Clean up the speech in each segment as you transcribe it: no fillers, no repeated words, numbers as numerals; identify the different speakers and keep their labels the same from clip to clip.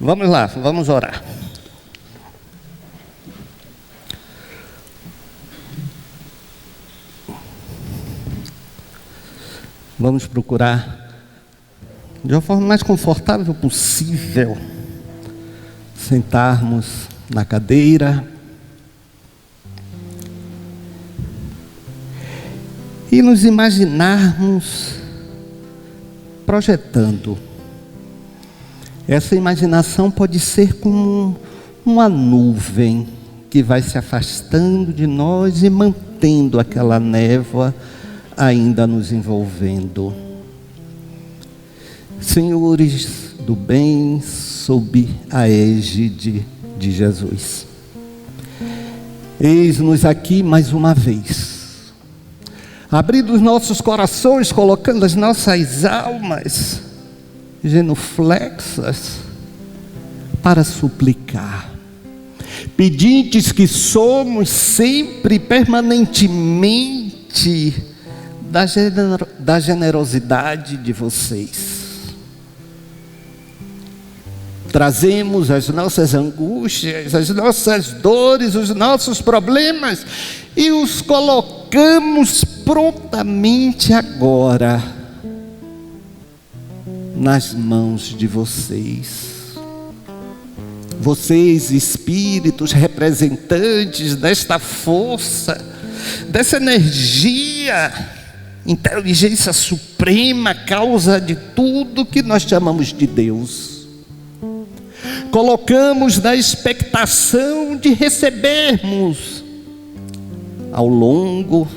Speaker 1: Vamos lá, vamos orar. Vamos procurar, de uma forma mais confortável possível, sentarmos na cadeira e nos imaginarmos projetando. Essa imaginação pode ser como uma nuvem que vai se afastando de nós e mantendo aquela névoa ainda nos envolvendo. Senhores do bem, sob a égide de Jesus. Eis-nos aqui mais uma vez, abrindo os nossos corações, colocando as nossas almas genuflexas para suplicar. Pedintes que somos sempre, permanentemente, da generosidade de vocês. Trazemos as nossas angústias, as nossas dores, os nossos problemas e os colocamos prontamente agora nas mãos de vocês. Vocês, espíritos representantes desta força, dessa energia, inteligência suprema, causa de tudo que nós chamamos de Deus. Colocamos na expectação de recebermos, ao longo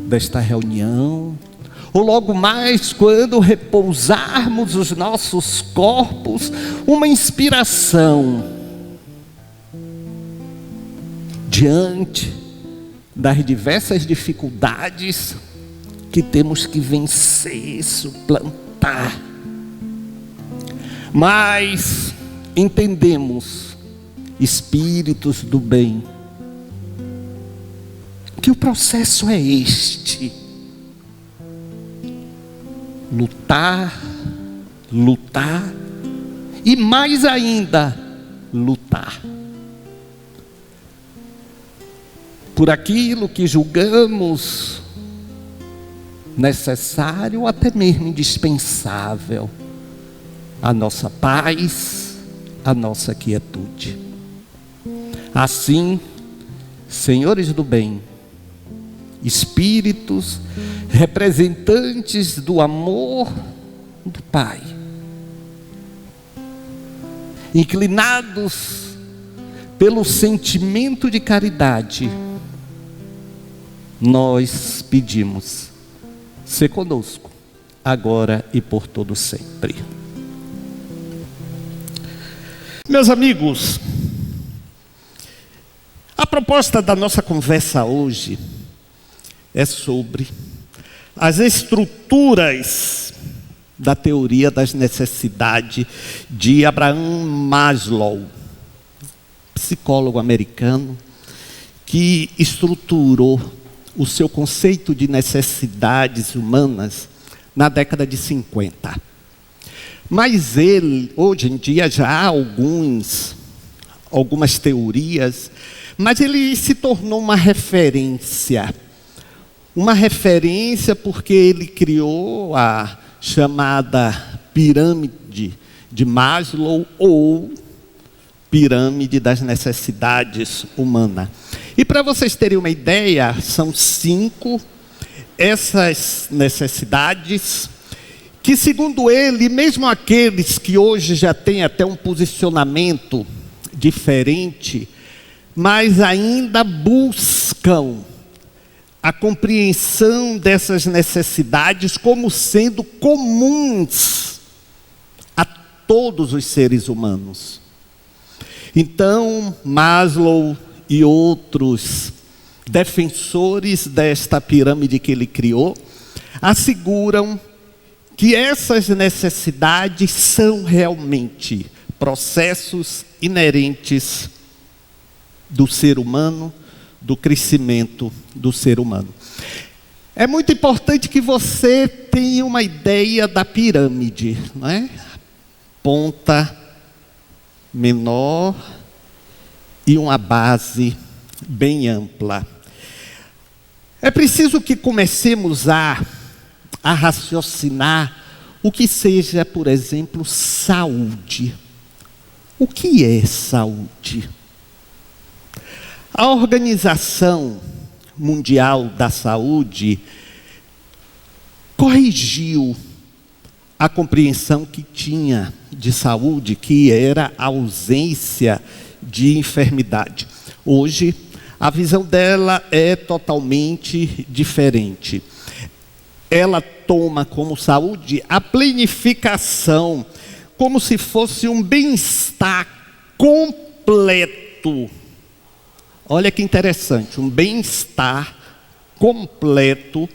Speaker 1: desta reunião, ou logo mais quando repousarmos os nossos corpos, uma inspiração diante das diversas dificuldades que temos que vencer, suplantar. Mas entendemos, espíritos do bem, que o processo é este: lutar, lutar e mais ainda, lutar por aquilo que julgamos necessário ou até mesmo indispensável, a nossa paz, a nossa quietude. Assim, senhores do bem, espíritos representantes do amor do Pai, inclinados pelo sentimento de caridade, nós pedimos: sê conosco, agora e por todo sempre. Meus amigos, a proposta da nossa conversa hoje é sobre as estruturas da teoria das necessidades de Abraham Maslow, psicólogo americano, que estruturou o seu conceito de necessidades humanas na década de 50. Mas ele, hoje em dia, já há algumas teorias, mas ele se tornou uma referência. Uma referência porque ele criou a chamada pirâmide de Maslow, ou pirâmide das necessidades humanas. E para vocês terem uma ideia, são 5 essas necessidades que, segundo ele, mesmo aqueles que hoje já têm até um posicionamento diferente, mas ainda buscam a compreensão dessas necessidades como sendo comuns a todos os seres humanos. Então, Maslow e outros defensores desta pirâmide que ele criou asseguram que essas necessidades são realmente processos inerentes do ser humano, do crescimento do ser humano. É muito importante que você tenha uma ideia da pirâmide, não é? Ponta menor e uma base bem ampla. É preciso que comecemos a raciocinar o que seja, por exemplo, saúde. O que é saúde? A Organização Mundial da Saúde corrigiu a compreensão que tinha de saúde, que era a ausência de enfermidade. Hoje, a visão dela é totalmente diferente. Ela toma como saúde a planificação, como se fosse um bem-estar completo. Olha que interessante, um bem-estar completo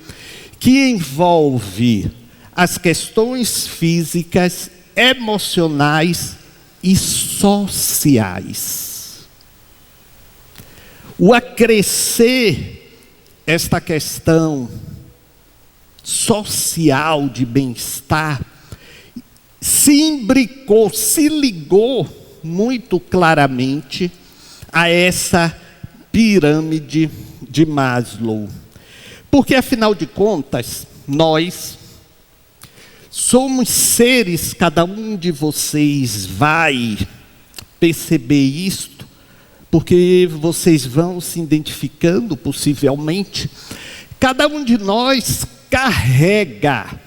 Speaker 1: que envolve as questões físicas, emocionais e sociais. O acrescer esta questão social de bem-estar se imbricou, se ligou muito claramente a essa pirâmide de Maslow. Porque, afinal de contas, nós somos seres, cada um de vocês vai perceber isto, porque vocês vão se identificando possivelmente. Cada um de nós carrega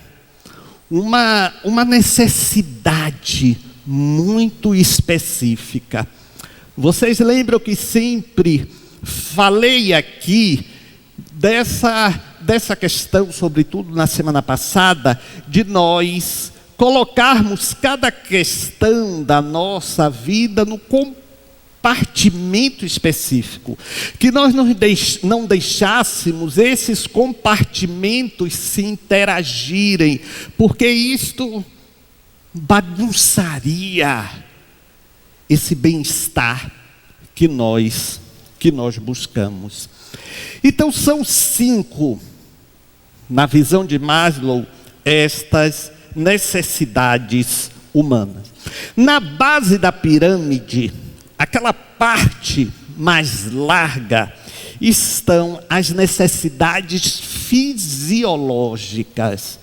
Speaker 1: uma necessidade muito específica. Vocês lembram que sempre falei aqui dessa questão, sobretudo na semana passada, de nós colocarmos cada questão da nossa vida no compartimento específico, que nós não deixássemos esses compartimentos se interagirem, porque isto bagunçaria esse bem-estar que nós buscamos. Então são 5, na visão de Maslow, estas necessidades humanas. Na base da pirâmide, aquela parte mais larga, estão as necessidades fisiológicas.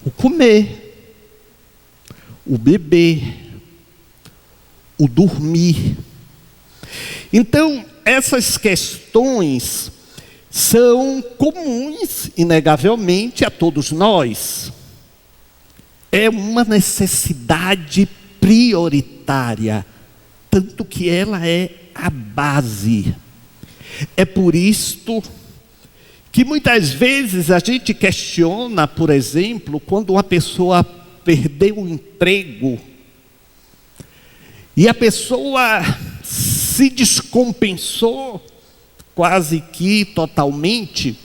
Speaker 1: O comer, o beber, o dormir. Então, essas questões são comuns, inegavelmente, a todos nós. É uma necessidade prioritária, tanto que ela é a base. É por isto que muitas vezes a gente questiona, por exemplo, quando uma pessoa perdeu o emprego e a pessoa se descompensou quase que totalmente,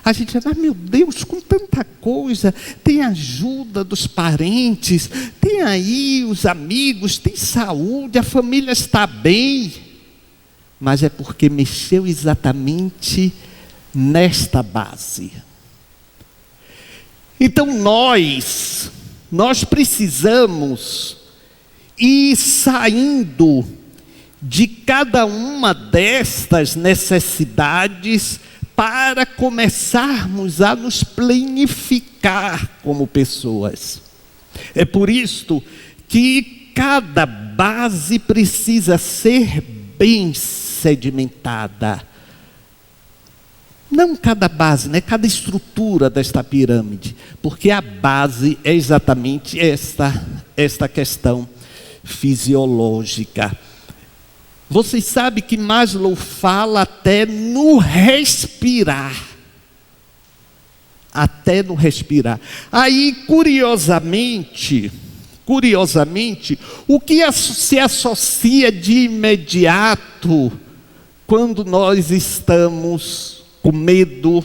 Speaker 1: a gente fala, meu Deus, com tanta coisa, tem ajuda dos parentes, tem aí os amigos, tem saúde, a família está bem, mas é porque mexeu exatamente nesta base. Então nós precisamos ir saindo de cada uma destas necessidades para começarmos a nos planificar como pessoas. É por isto que cada base precisa ser bem sedimentada. Não cada base, né? Cada estrutura desta pirâmide, porque a base é exatamente esta questão fisiológica. Vocês sabem que Maslow fala até no respirar. Até no respirar. Aí, curiosamente, o que se associa de imediato quando nós estamos com medo?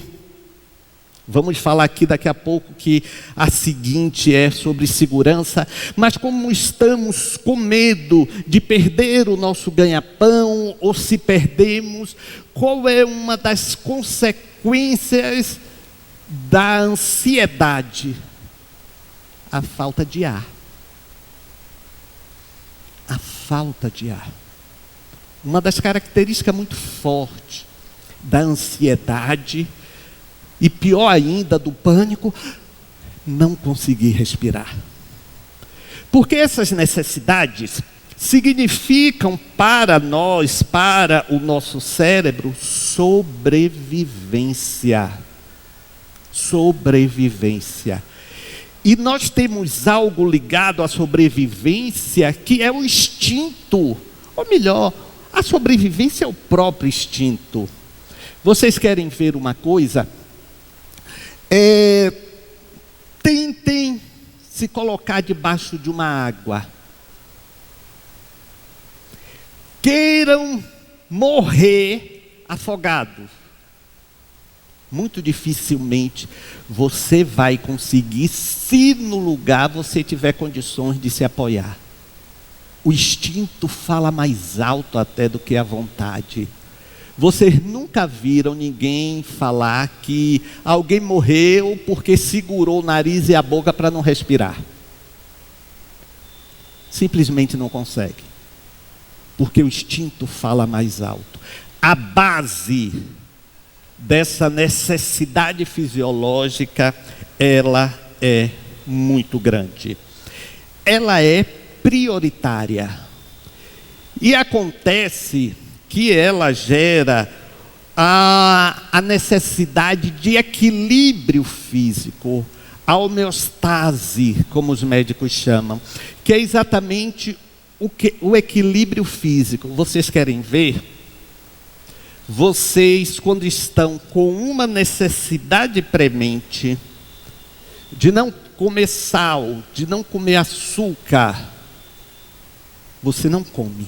Speaker 1: Vamos falar aqui daqui a pouco que a seguinte é sobre segurança, mas como estamos com medo de perder o nosso ganha-pão, ou se perdemos, qual é uma das consequências da ansiedade? A falta de ar. a falta de ar. Uma das características muito fortes da ansiedade e pior ainda do pânico, não conseguir respirar. Porque essas necessidades significam para nós, para o nosso cérebro, sobrevivência. Sobrevivência. E nós temos algo ligado à sobrevivência que é o instinto. Ou melhor, a sobrevivência é o próprio instinto. Vocês querem ver uma coisa? Tentem se colocar debaixo de uma água. Queiram morrer afogados. Muito dificilmente você vai conseguir, se no lugar você tiver condições de se apoiar. O instinto fala mais alto até do que a vontade. Vocês nunca viram ninguém falar que alguém morreu porque segurou o nariz e a boca para não respirar. Simplesmente não consegue. Porque o instinto fala mais alto. A base dessa necessidade fisiológica, ela é muito grande. Ela é prioritária. E acontece que ela gera a necessidade de equilíbrio físico, a homeostase, como os médicos chamam, que é exatamente o equilíbrio físico. Vocês querem ver? Vocês, quando estão com uma necessidade premente de não comer sal, de não comer açúcar, você não come.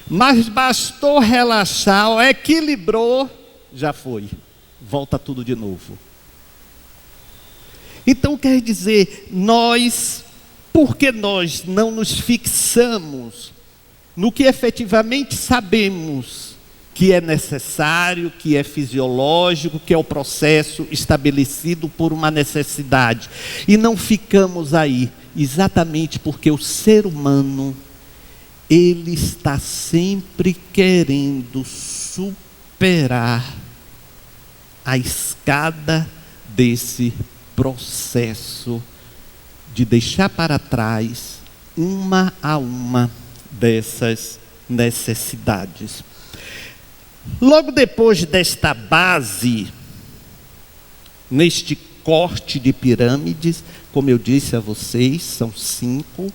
Speaker 1: Mas bastou relaxar, equilibrou, já foi. Volta tudo de novo. Então quer dizer, porque nós não nos fixamos no que efetivamente sabemos que é necessário, que é fisiológico, que é o processo estabelecido por uma necessidade. E não ficamos aí, exatamente porque o ser humano, ele está sempre querendo superar a escada desse processo de deixar para trás uma a uma dessas necessidades. Logo depois desta base, neste corte de pirâmides, como eu disse a vocês, são 5.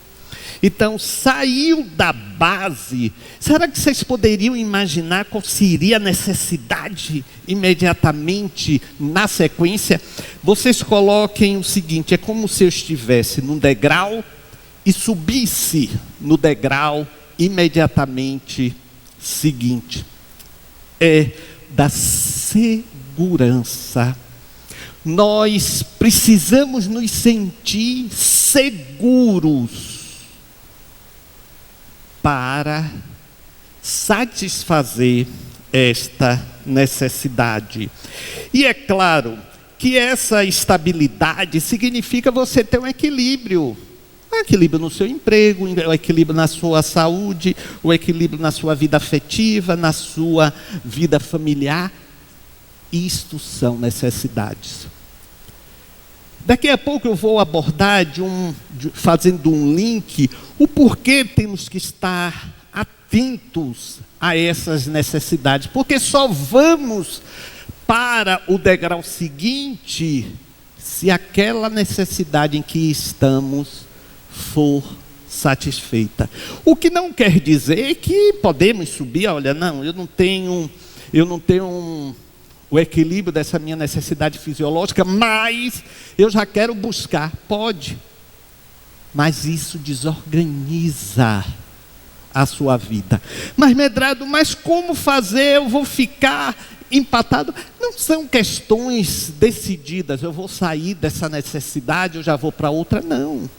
Speaker 1: Então, saiu da base. Será que vocês poderiam imaginar qual seria a necessidade imediatamente na sequência? Vocês coloquem o seguinte: é como se eu estivesse num degrau e subisse no degrau imediatamente seguinte. É da segurança. Nós precisamos nos sentir seguros para satisfazer esta necessidade. E é claro que essa estabilidade significa você ter um equilíbrio. Um equilíbrio no seu emprego, um equilíbrio na sua saúde, um equilíbrio na sua vida afetiva, na sua vida familiar. Isto são necessidades. Daqui a pouco eu vou abordar, fazendo um link, o porquê temos que estar atentos a essas necessidades. Porque só vamos para o degrau seguinte se aquela necessidade em que estamos for satisfeita. O que não quer dizer que podemos subir, olha, não, eu não tenho o equilíbrio dessa minha necessidade fisiológica, mas eu já quero buscar. Pode, mas isso desorganiza a sua vida. Mas Medrado, mas como fazer? Eu vou ficar empatado? Não são questões decididas, eu vou sair dessa necessidade, eu já vou para outra, não.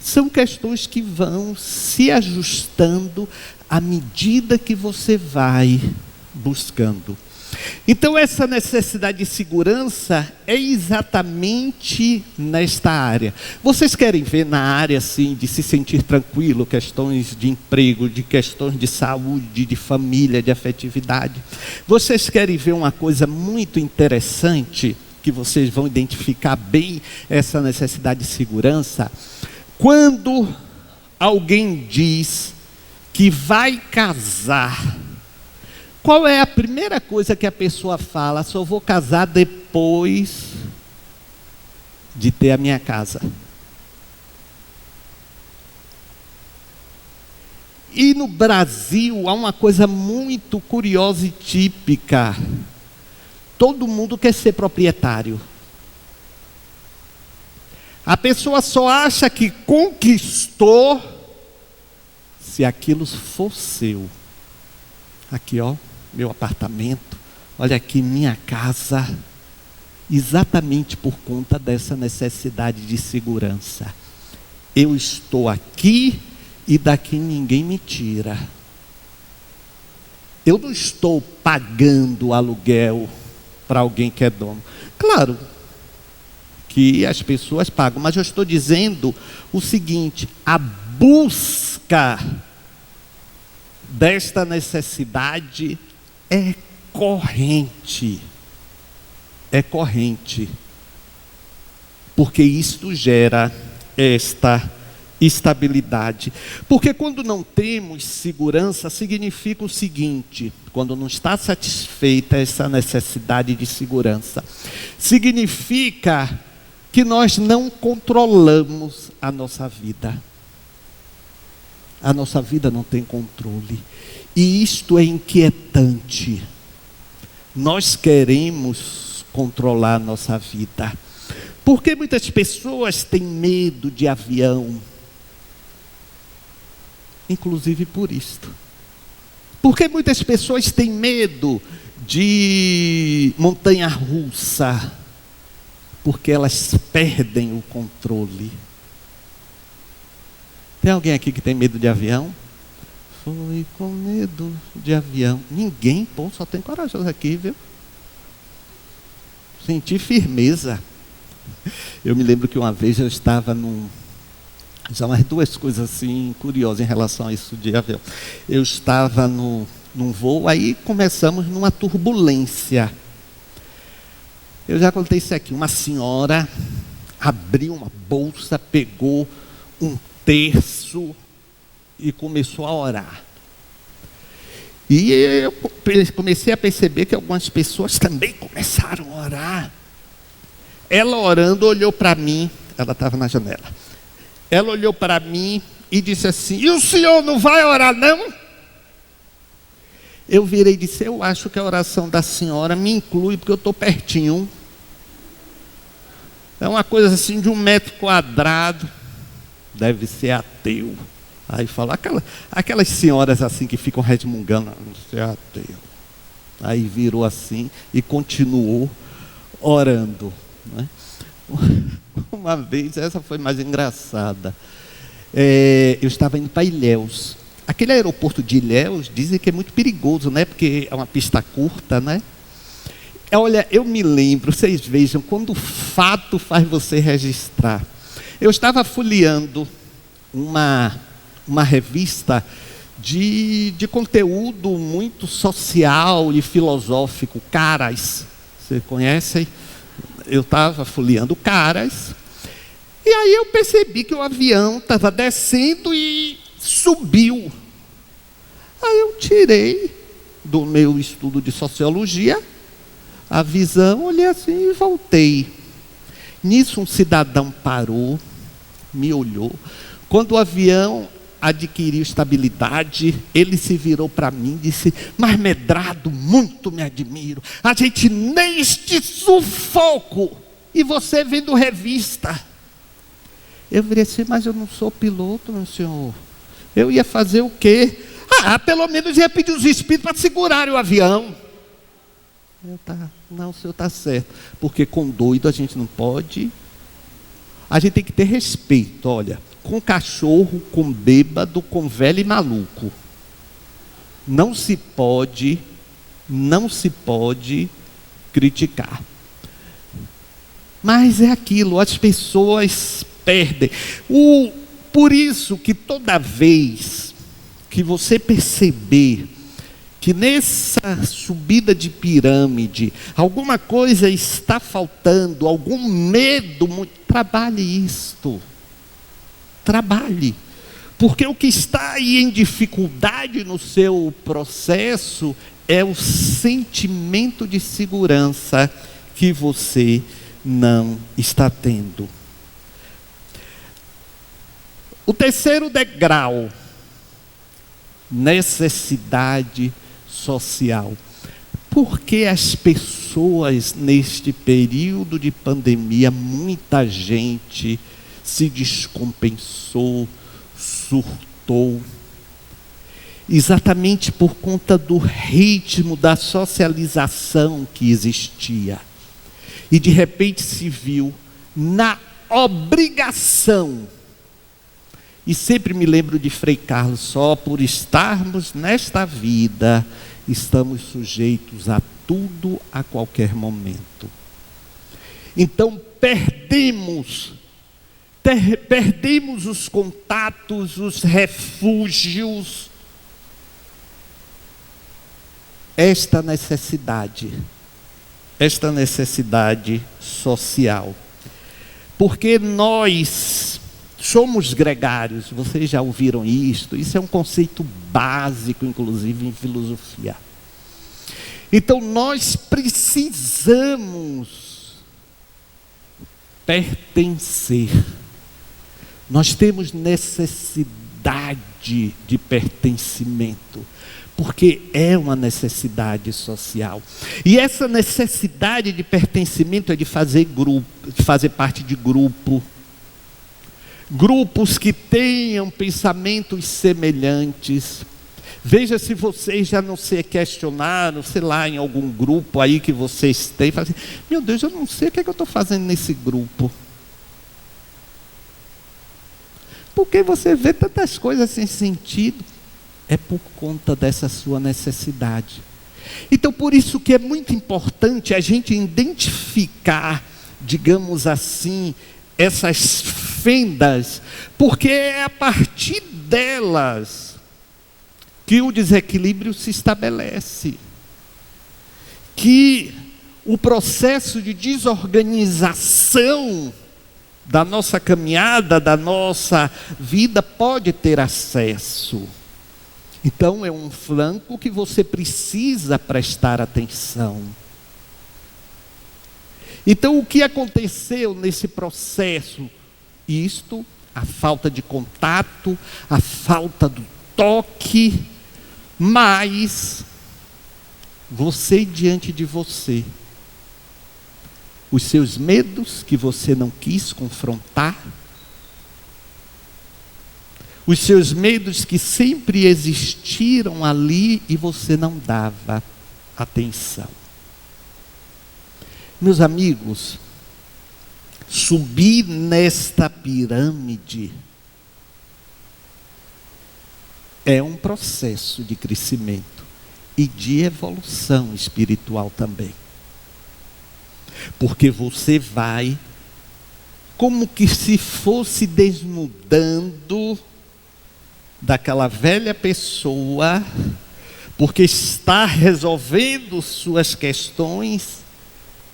Speaker 1: São questões que vão se ajustando à medida que você vai buscando. Então essa necessidade de segurança é exatamente nesta área. Vocês querem ver na área assim de se sentir tranquilo, questões de emprego, de questões de saúde, de família, de afetividade? Vocês querem ver uma coisa muito interessante, que vocês vão identificar bem essa necessidade de segurança? Quando alguém diz que vai casar, qual é a primeira coisa que a pessoa fala? Só vou casar depois de ter a minha casa. E no Brasil há uma coisa muito curiosa e típica. Todo mundo quer ser proprietário. A pessoa só acha que conquistou se aquilo for seu. Aqui, ó, meu apartamento, olha aqui minha casa, exatamente por conta dessa necessidade de segurança. Eu estou aqui e daqui ninguém me tira. Eu não estou pagando aluguel para alguém que é dono. Claro que as pessoas pagam, mas eu estou dizendo o seguinte: a busca desta necessidade é corrente. É corrente. Porque isto gera esta estabilidade. Porque quando não temos segurança, significa o seguinte: quando não está satisfeita essa necessidade de segurança, significa que nós não controlamos a nossa vida. A nossa vida não tem controle. E isto é inquietante. Nós queremos controlar a nossa vida. Porque muitas pessoas têm medo de avião. Inclusive por isto. Porque muitas pessoas têm medo de montanha-russa. Porque elas perdem o controle. Tem alguém aqui que tem medo de avião? Foi com medo de avião. Ninguém, pô, só tem corajoso aqui, viu? Senti firmeza. Eu me lembro que uma vez eu estava já umas duas coisas assim curiosas em relação a isso de avião. Eu estava num voo, aí começamos numa turbulência. Eu já contei isso aqui. Uma senhora abriu uma bolsa, pegou um terço e começou a orar. E eu comecei a perceber que algumas pessoas também começaram a orar. Ela orando, olhou para mim, ela estava na janela. Ela olhou para mim e disse assim: e o senhor não vai orar não? Eu virei e disse: eu acho que a oração da senhora me inclui, porque eu estou pertinho. É uma coisa assim de 1 metro quadrado. Deve ser ateu. Aí falou, aquelas senhoras assim que ficam resmungando, não sei, ateu. Aí virou assim e continuou orando, né? Uma vez, essa foi mais engraçada. Eu estava indo para Ilhéus. Aquele aeroporto de Ilhéus, dizem que é muito perigoso, né? Porque é uma pista curta, né? Olha, eu me lembro, vocês vejam, quando o fato faz você registrar. Eu estava folheando uma revista de conteúdo muito social e filosófico, Caras. Vocês conhecem? Eu estava folheando Caras. E aí eu percebi que o avião estava descendo e subiu. Aí eu tirei do meu estudo de sociologia a visão, olhei assim e voltei. Nisso um cidadão parou, me olhou. Quando o avião adquiriu estabilidade, ele se virou para mim e disse: mas Medrado, muito me admiro. A gente neste sufoco, e você vendo revista. Eu virei assim: mas eu não sou piloto, meu senhor. Eu ia fazer o quê? Pelo menos ia pedir os espíritos para segurarem o avião. Não, o senhor está certo. Porque com doido a gente não pode. A gente tem que ter respeito, olha. Com cachorro, com bêbado, com velho e maluco. Não se pode não se pode criticar. Mas é aquilo, as pessoas perdem. Por isso que toda vez que você perceber que nessa subida de pirâmide alguma coisa está faltando, algum medo, trabalhe isto. Trabalhe. Porque o que está aí em dificuldade no seu processo é o sentimento de segurança que você não está tendo. O terceiro degrau, necessidade social. Por que as pessoas neste período de pandemia, muita gente se descompensou, surtou? Exatamente por conta do ritmo da socialização que existia. E de repente se viu na obrigação. E sempre me lembro de Frei Carlos: só por estarmos nesta vida, estamos sujeitos a tudo a qualquer momento. Então perdemos os contatos, os refúgios, esta necessidade social. Porque nós somos gregários, vocês já ouviram isto? Isso é um conceito básico, inclusive, em filosofia. Então, nós precisamos pertencer. Nós temos necessidade de pertencimento, porque é uma necessidade social. E essa necessidade de pertencimento é de fazer grupo, de fazer parte de grupo. Grupos que tenham pensamentos semelhantes. Veja se vocês já não se questionaram, sei lá, em algum grupo aí que vocês têm, falam assim: meu Deus, eu não sei o que é que eu estou fazendo nesse grupo. Porque você vê tantas coisas sem sentido. É por conta dessa sua necessidade. Então, por isso que é muito importante a gente identificar, digamos assim, essas fendas, porque é a partir delas que o desequilíbrio se estabelece, que o processo de desorganização da nossa caminhada, da nossa vida, pode ter acesso. Então é um flanco que você precisa prestar atenção. Então o que aconteceu nesse processo? Isto, a falta de contato, a falta do toque, mas você diante de você, os seus medos que você não quis confrontar, os seus medos que sempre existiram ali e você não dava atenção. Meus amigos, subir nesta pirâmide é um processo de crescimento e de evolução espiritual também. Porque você vai como que se fosse desnudando daquela velha pessoa, porque está resolvendo suas questões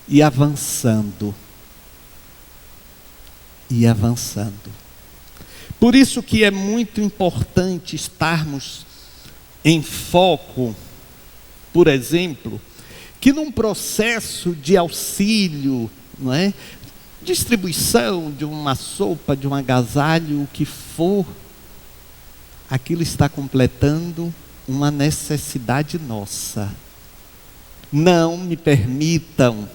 Speaker 1: e avançando. E avançando. Por isso que é muito importante estarmos em foco, por exemplo, que num processo de auxílio, não é? Distribuição de uma sopa, de um agasalho, o que for, aquilo está completando uma necessidade nossa. Não me permitam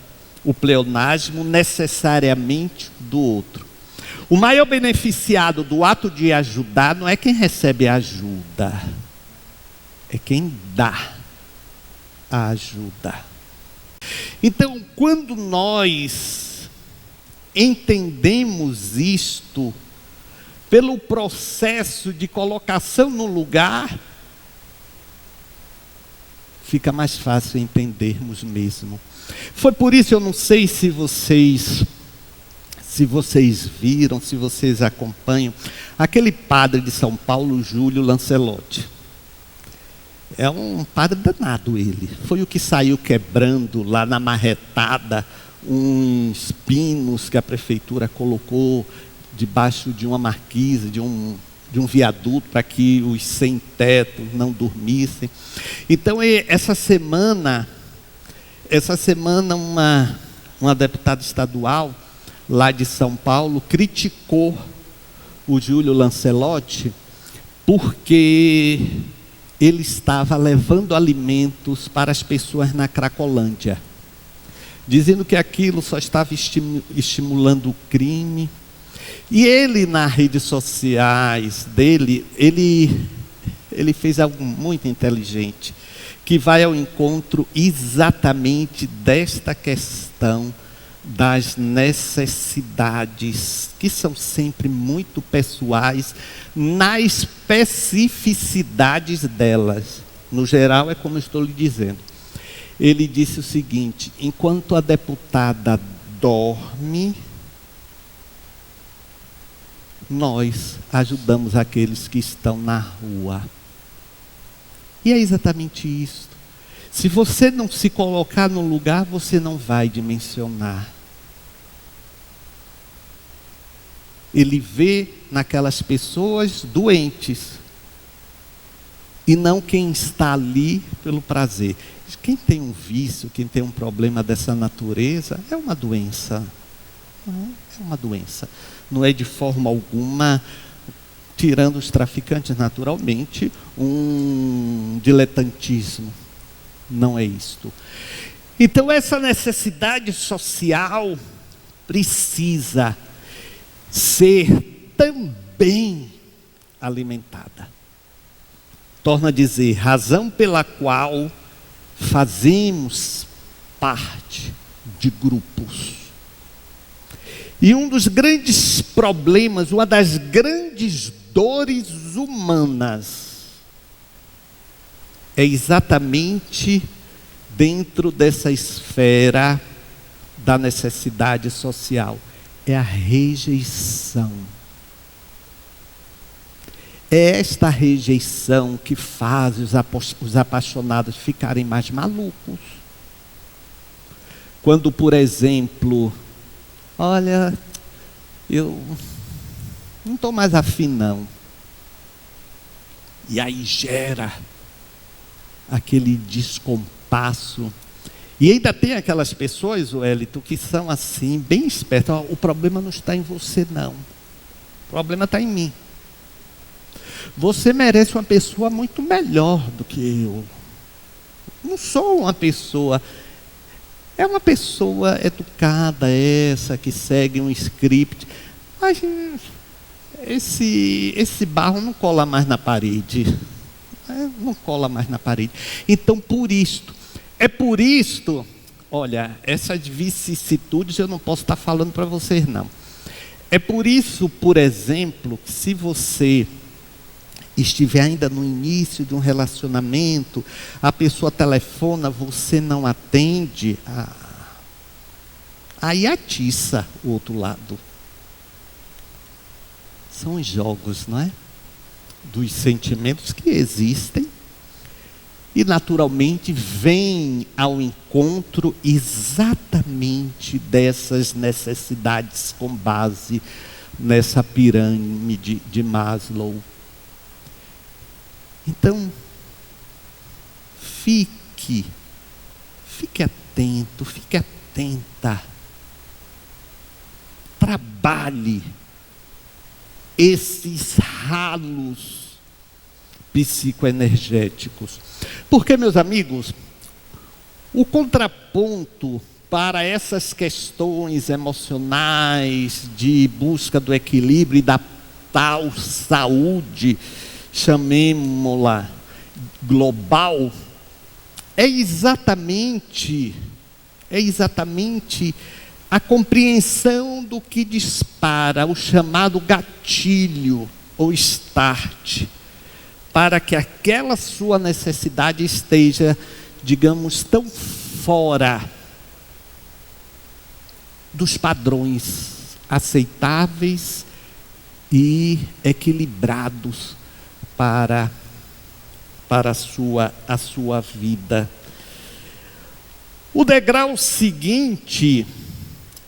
Speaker 1: o pleonasmo necessariamente do outro. O maior beneficiado do ato de ajudar não é quem recebe a ajuda, é quem dá a ajuda. Então, quando nós entendemos isto, pelo processo de colocação no lugar, fica mais fácil entendermos mesmo. Foi por isso, eu não sei se vocês viram, se vocês acompanham, aquele padre de São Paulo, Júlio Lancelotti. É um padre danado ele. Foi o que saiu quebrando lá na marretada uns pinos que a prefeitura colocou debaixo de uma marquise, de um viaduto, para que os sem-teto não dormissem. Então, essa semana uma deputada estadual lá de São Paulo criticou o Júlio Lancelotti porque ele estava levando alimentos para as pessoas na Cracolândia, dizendo que aquilo só estava estimulando o crime. E ele, nas redes sociais dele, ele fez algo muito inteligente, que vai ao encontro exatamente desta questão das necessidades, que são sempre muito pessoais, nas especificidades delas. No geral, é como eu estou lhe dizendo. Ele disse o seguinte: enquanto a deputada dorme, nós ajudamos aqueles que estão na rua. E é exatamente isso. Se você não se colocar no lugar, você não vai dimensionar. Ele vê naquelas pessoas doentes, e não quem está ali pelo prazer. Quem tem um vício, quem tem um problema dessa natureza, é uma doença. É uma doença. Não é de forma alguma, tirando os traficantes naturalmente, um diletantismo. Não é isto. Então, essa necessidade social precisa ser também alimentada. Torna a dizer, razão pela qual fazemos parte de grupos. E um dos grandes problemas, uma das grandes dores humanas, é exatamente dentro dessa esfera da necessidade social. É a rejeição. É esta rejeição que faz os apaixonados ficarem mais malucos. Quando, por exemplo, olha, eu não estou mais afim não. E aí gera aquele descompasso. E ainda tem aquelas pessoas, Wellington, que são assim, bem espertas. O problema não está em você não. O problema está em mim. Você merece uma pessoa muito melhor do que eu. Não sou uma pessoa... É uma pessoa educada essa, que segue um script. Mas esse barro não cola mais na parede. Não cola mais na parede. Então, é por isto, olha, essas vicissitudes eu não posso estar falando para vocês não. É por isso, por exemplo, que se você estiver ainda no início de um relacionamento, a pessoa telefona, você não atende, aí atiça o outro lado. São os jogos, não é? Dos sentimentos que existem e naturalmente vêm ao encontro exatamente dessas necessidades com base nessa pirâmide de Maslow. Então, fique atento, fique atenta. Trabalhe esses ralos psicoenergéticos. Porque, meus amigos, o contraponto para essas questões emocionais de busca do equilíbrio e da tal saúde, chamemos-la global, é exatamente a compreensão do que dispara o chamado gatilho ou start, para que aquela sua necessidade esteja digamos, tão fora dos padrões aceitáveis e equilibrados para a sua vida. O degrau seguinte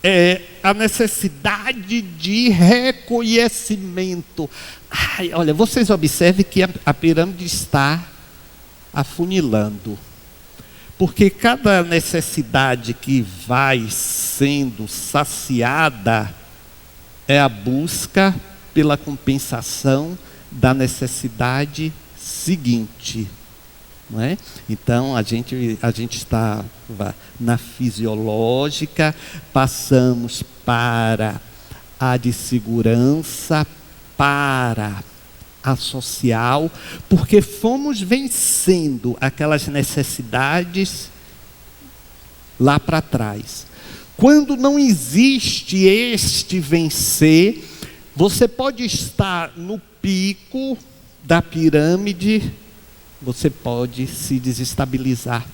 Speaker 1: é a necessidade de reconhecimento. Olha, vocês observem que a pirâmide está afunilando. Porque cada necessidade que vai sendo saciada é a busca pela compensação da necessidade seguinte. Não é? Então a gente está na fisiológica, passamos para a de segurança, para a social, porque fomos vencendo aquelas necessidades lá para trás. Quando não existe este vencer, você pode estar no pico da pirâmide, você pode se desestabilizar.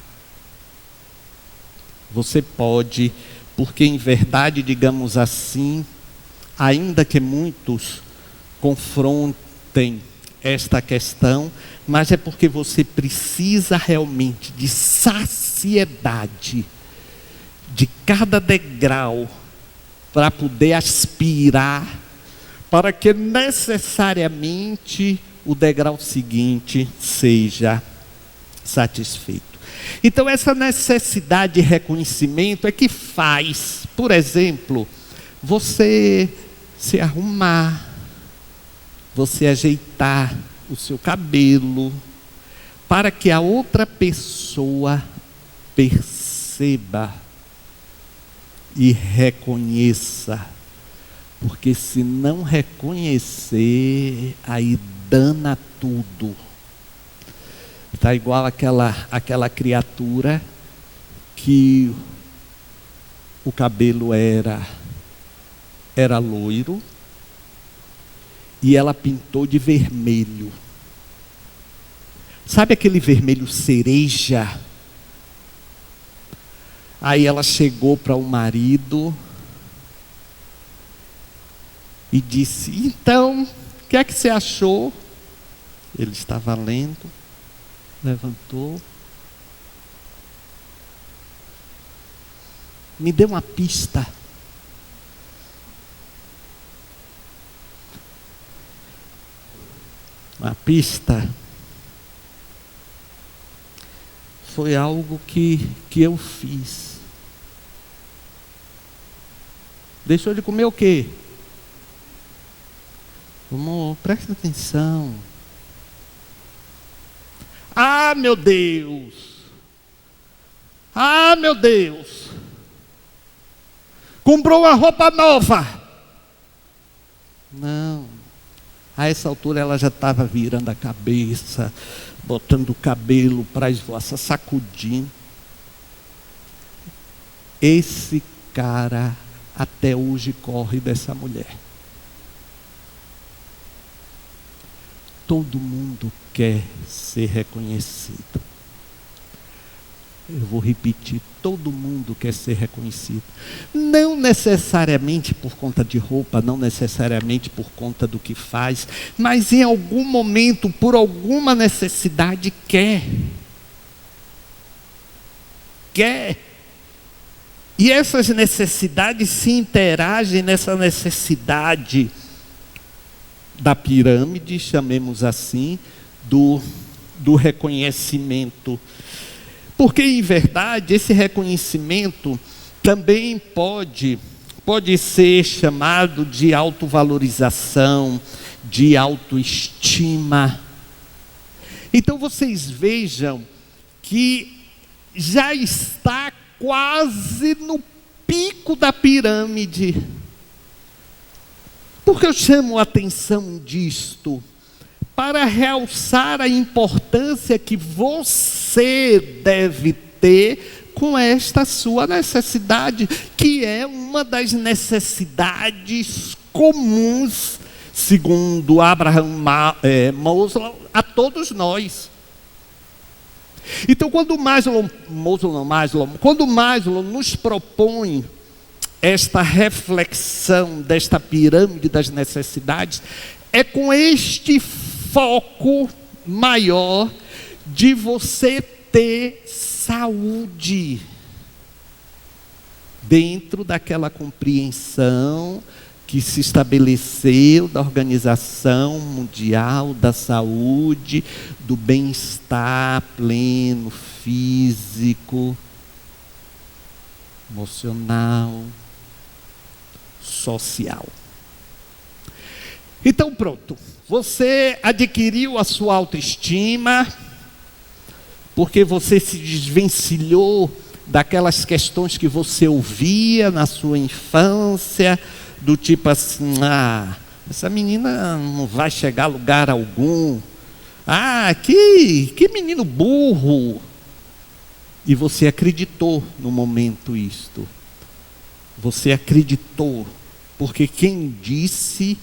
Speaker 1: Você pode, porque em verdade, digamos assim, ainda que muitos confrontem esta questão, mas é porque você precisa realmente de saciedade de cada degrau para poder aspirar, para que necessariamente o degrau seguinte seja satisfeito. Então essa necessidade de reconhecimento é que faz, por exemplo, você se arrumar, você ajeitar o seu cabelo, para que a outra pessoa perceba e reconheça. Porque se não reconhecer, aí dana tudo. Está igual aquela criatura que o cabelo era loiro e ela pintou de vermelho. Sabe aquele vermelho cereja? Aí ela chegou para o marido e disse: então, o que é que você achou? Ele estava lendo, levantou, me deu uma pista. Uma pista foi algo que eu fiz. Deixou de comer o quê? Amor, presta atenção. Ah, meu Deus! Ah, meu Deus! Comprou uma roupa nova. Não. A essa altura ela já estava virando a cabeça, botando o cabelo para esvoaçar, sacudindo. Esse cara até hoje corre dessa mulher. Todo mundo quer ser reconhecido. Eu vou repetir, todo mundo quer ser reconhecido. Não necessariamente por conta de roupa, não necessariamente por conta do que faz, mas em algum momento, por alguma necessidade, quer. E essas necessidades se interagem nessa necessidade da pirâmide, chamemos assim, do reconhecimento. Porque, em verdade, esse reconhecimento também pode ser chamado de autovalorização, de autoestima. Então, vocês vejam que já está quase no pico da pirâmide. Por que eu chamo a atenção disto? Para realçar a importância que você deve ter com esta sua necessidade, que é uma das necessidades comuns, segundo Abraham Maslow, a todos nós. Então, quando Maslow nos propõe esta reflexão desta pirâmide das necessidades, é com este foco maior de você ter saúde dentro daquela compreensão que se estabeleceu da Organização Mundial da Saúde, do bem-estar pleno, físico, emocional, social. Então pronto, você adquiriu a sua autoestima, porque você se desvencilhou daquelas questões que você ouvia na sua infância, do tipo assim, essa menina não vai chegar a lugar algum, que menino burro. E você acreditou no momento isto. Você acreditou, porque quem disse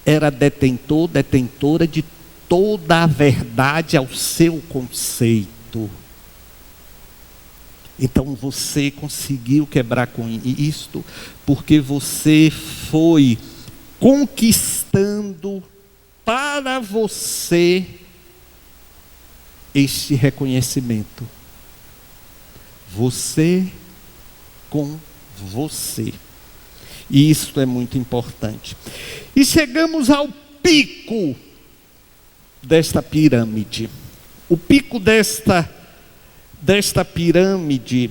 Speaker 1: era detentora de toda a verdade ao seu conceito. Então você conseguiu quebrar com isto, porque você foi conquistando para você este reconhecimento. Você com você. E isto é muito importante. E chegamos ao pico desta pirâmide. O pico desta pirâmide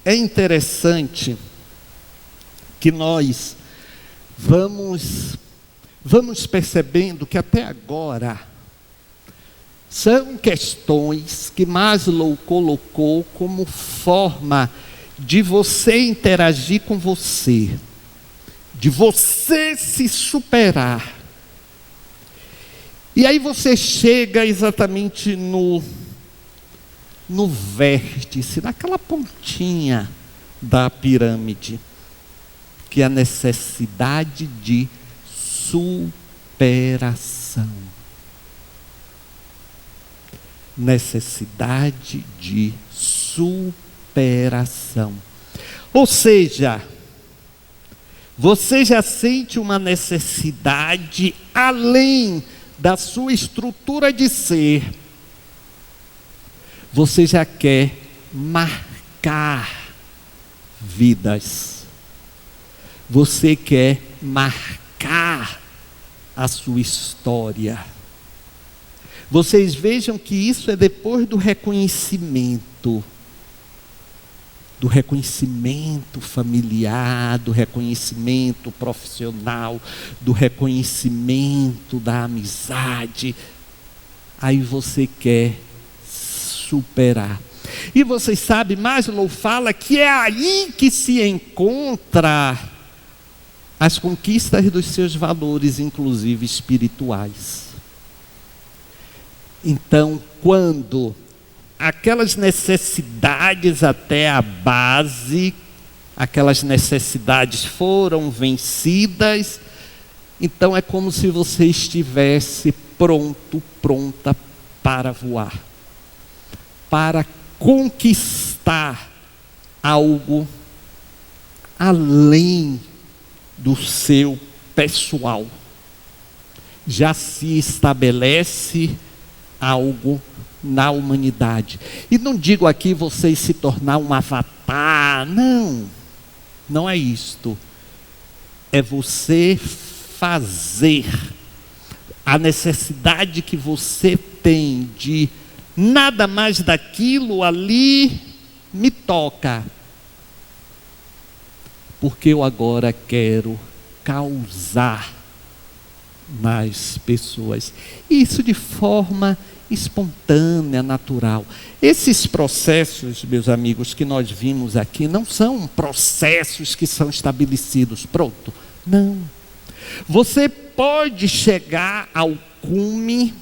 Speaker 1: é interessante que nós vamos percebendo que até agora são questões que Maslow colocou como forma de você interagir com você, de você se superar. E aí você chega exatamente no vértice, naquela pontinha da pirâmide, que é a necessidade de superação. Necessidade de superação. Ou seja, você já sente uma necessidade além da sua estrutura de ser. Você já quer marcar vidas. Você quer marcar a sua história. Vocês vejam que isso é depois do reconhecimento familiar, do reconhecimento profissional, do reconhecimento da amizade. Aí você quer superar. E vocês sabem, Maslow fala que é aí que se encontra as conquistas dos seus valores, inclusive espirituais. Então, quando aquelas necessidades até a base, aquelas necessidades foram vencidas, então é como se você estivesse pronta para voar, para conquistar algo além do seu pessoal. Já se estabelece algo na humanidade. E não digo aqui você se tornar um avatar, não é isto. É você fazer a necessidade que você tem de nada mais daquilo ali me toca, porque eu agora quero causar nas pessoas. Isso de forma espontânea, natural. Esses processos, meus amigos, que nós vimos aqui, não são processos que são estabelecidos, pronto. Não. Você pode chegar ao cume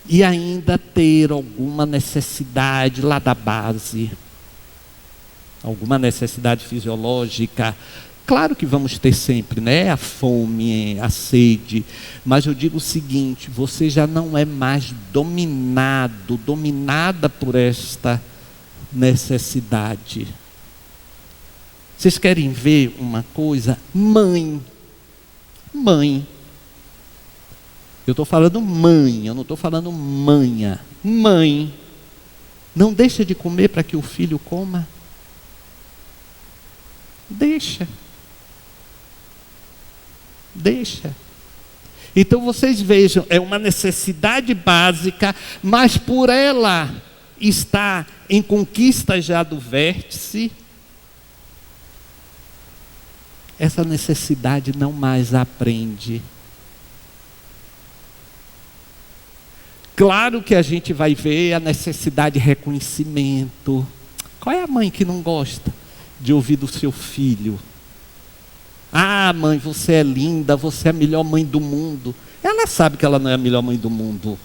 Speaker 1: e ainda ter alguma necessidade lá da base, alguma necessidade fisiológica Claro que vamos ter sempre, né? A fome, a sede. Mas eu digo o seguinte: você já não é mais dominada por esta necessidade. Vocês querem ver uma coisa? Mãe. Eu estou falando mãe, eu não estou falando manha. Mãe. Não deixa de comer para que o filho coma? Deixa. Então vocês vejam, é uma necessidade básica, mas por ela estar em conquista já do vértice, essa necessidade não mais aprende. Claro que a gente vai ver a necessidade de reconhecimento. Qual é a mãe que não gosta de ouvir do seu filho? Ah, mãe, você é linda, você é a melhor mãe do mundo. Ela sabe que ela não é a melhor mãe do mundo.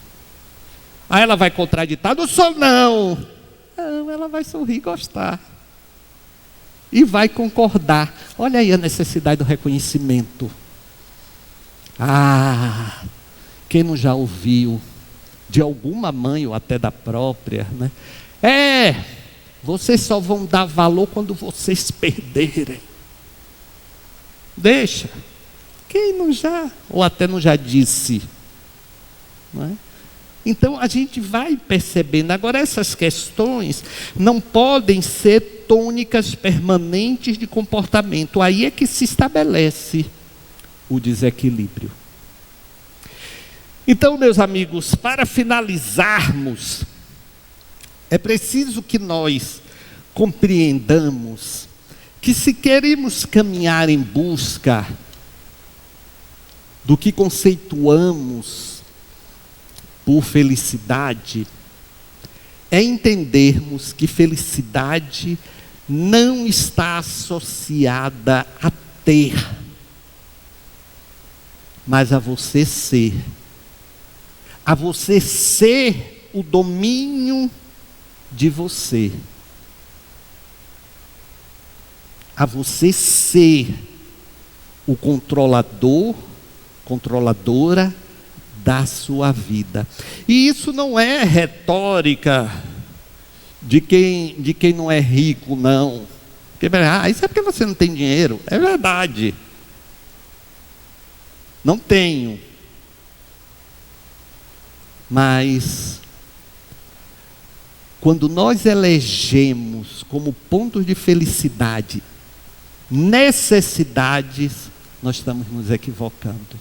Speaker 1: Aí ela vai contraditar: não sou não. Não, ela vai sorrir e gostar. E vai concordar. Olha aí a necessidade do reconhecimento. Ah, quem não já ouviu de alguma mãe ou até da própria, né? Vocês só vão dar valor quando vocês perderem. Deixa. Quem não já, ou até não já disse, não é? Então a gente vai percebendo. Agora, essas questões não podem ser tônicas permanentes de comportamento. Aí é que se estabelece o desequilíbrio. Então, meus amigos, para finalizarmos, é preciso que nós compreendamos que, se queremos caminhar em busca do que conceituamos por felicidade, é entendermos que felicidade não está associada a ter, mas a você ser. A você ser o domínio de você. A você ser o controlador, controladora da sua vida. E isso não é retórica de quem não é rico, não. Porque, isso é porque você não tem dinheiro. É verdade. Não tenho. Mas quando nós elegemos como pontos de felicidade necessidades, nós estamos nos equivocando.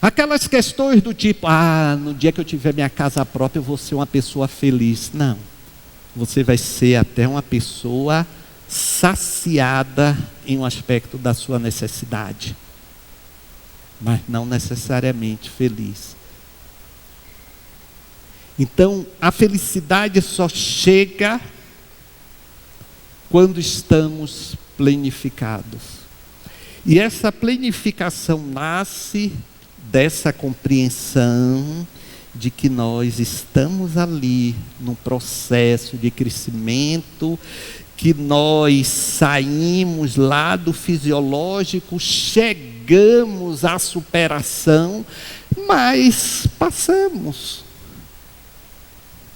Speaker 1: Aquelas questões do tipo: no dia que eu tiver minha casa própria eu vou ser uma pessoa feliz. Não, você vai ser até uma pessoa saciada em um aspecto da sua necessidade, mas não necessariamente feliz. Então, a felicidade só chega quando estamos planificados. E essa planificação nasce dessa compreensão de que nós estamos ali num processo de crescimento, que nós saímos lá do fisiológico, chegamos à superação, mas passamos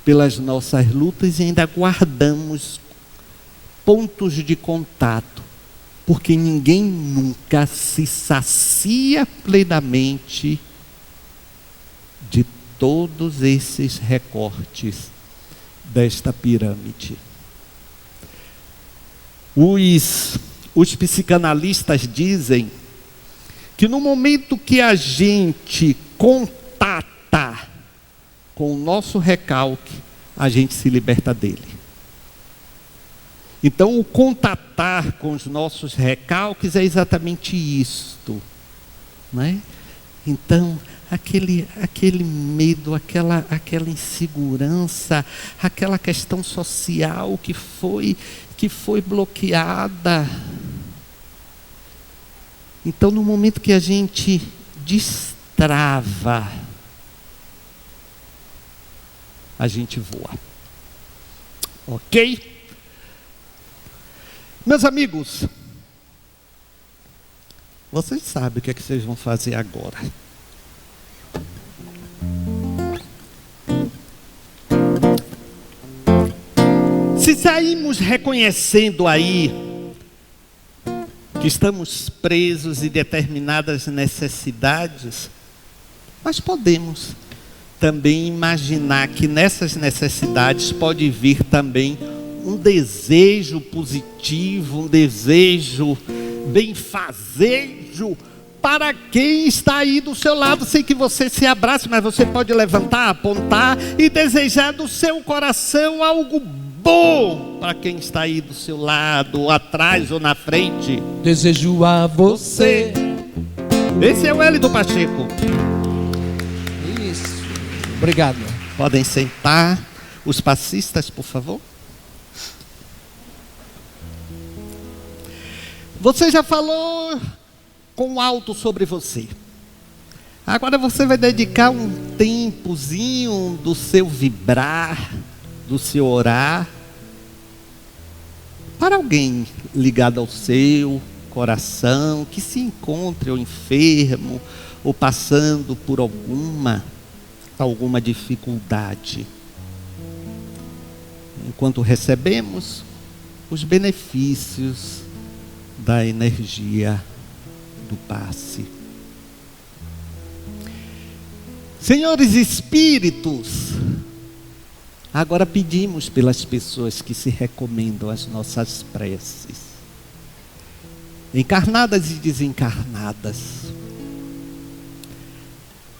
Speaker 1: pelas nossas lutas e ainda guardamos pontos de contato, porque ninguém nunca se sacia plenamente de todos esses recortes desta pirâmide. Os psicanalistas dizem que no momento que a gente contata com o nosso recalque, a gente se liberta dele. Então, o contatar com os nossos recalques é exatamente isto, não é? Então, aquele medo, aquela insegurança, aquela questão social que foi bloqueada. Então, no momento que a gente destrava, a gente voa. Ok? Meus amigos, vocês sabem o que é que vocês vão fazer agora. Se saímos reconhecendo aí que estamos presos em determinadas necessidades, mas podemos também imaginar que nessas necessidades pode vir também um desejo positivo, um desejo benfazejo para quem está aí do seu lado, sem que você se abrace, mas você pode levantar, apontar e desejar do seu coração algo bom para quem está aí do seu lado, ou atrás ou na frente.
Speaker 2: Desejo a você.
Speaker 1: Esse é o Hélio do Pacheco.
Speaker 2: Isso. Obrigado.
Speaker 1: Podem sentar. Os passistas, por favor. Você já falou com alto sobre você. Agora você vai dedicar um tempozinho do seu vibrar, do seu orar, para alguém ligado ao seu coração, que se encontre ou enfermo, ou passando por alguma dificuldade. Enquanto recebemos os benefícios da energia do passe. Senhores espíritos, agora pedimos pelas pessoas que se recomendam às nossas preces, encarnadas e desencarnadas,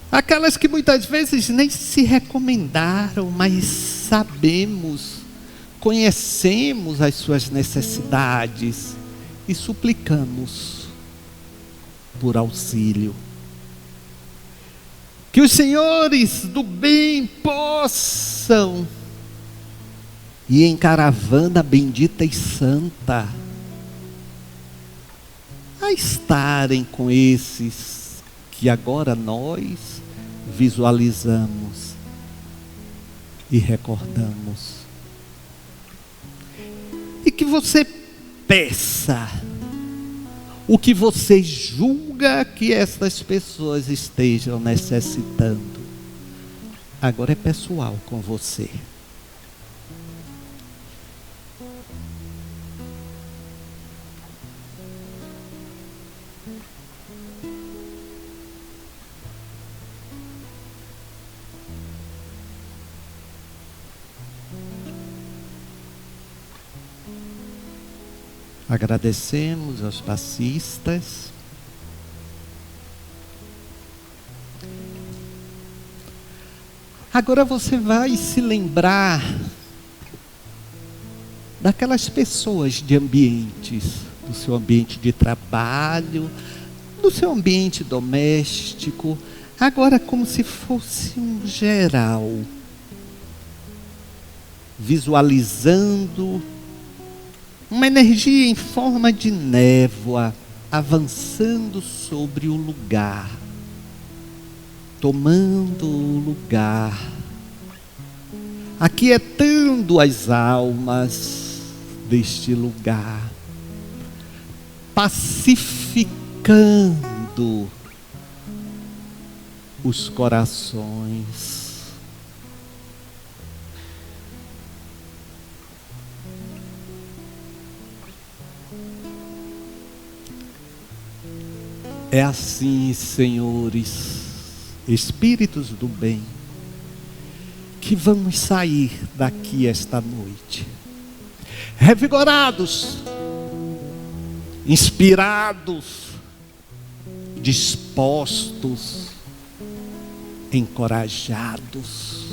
Speaker 1: aquelas que muitas vezes nem se recomendaram, mas sabemos, conhecemos as suas necessidades e suplicamos por auxílio. Que os senhores do bem possam ir em caravana bendita e santa a estarem com esses que agora nós visualizamos e recordamos. E que você peça o que você julga que essas pessoas estejam necessitando. Agora é pessoal com você. Agradecemos aos passistas. Agora você vai se lembrar daquelas pessoas de ambientes, do seu ambiente de trabalho, do seu ambiente doméstico, agora como se fosse um geral, visualizando uma energia em forma de névoa, avançando sobre o lugar, tomando o lugar, aquietando as almas deste lugar, pacificando os corações. É assim, senhores, espíritos do bem, que vamos sair daqui esta noite, revigorados, inspirados, dispostos, encorajados,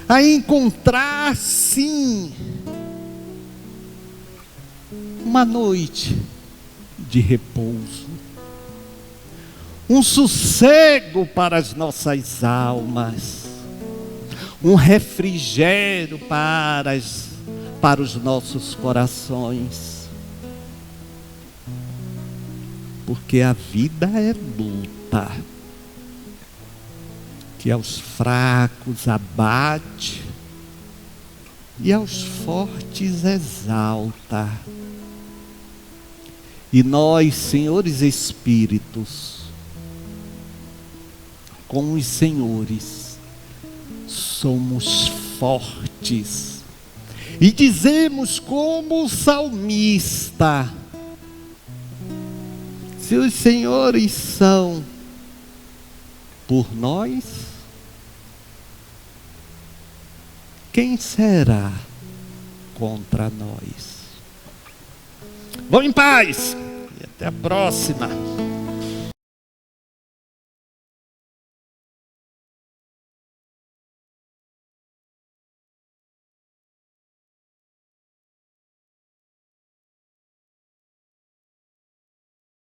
Speaker 1: a encontrar, sim, uma noite de repouso, um sossego para as nossas almas, um refrigério para os nossos corações, porque a vida é luta, que aos fracos abate, e aos fortes exalta. E nós, senhores espíritos, com os senhores, somos fortes. E dizemos como o salmista: se os senhores são por nós, quem será contra nós? Vão em paz e até a próxima.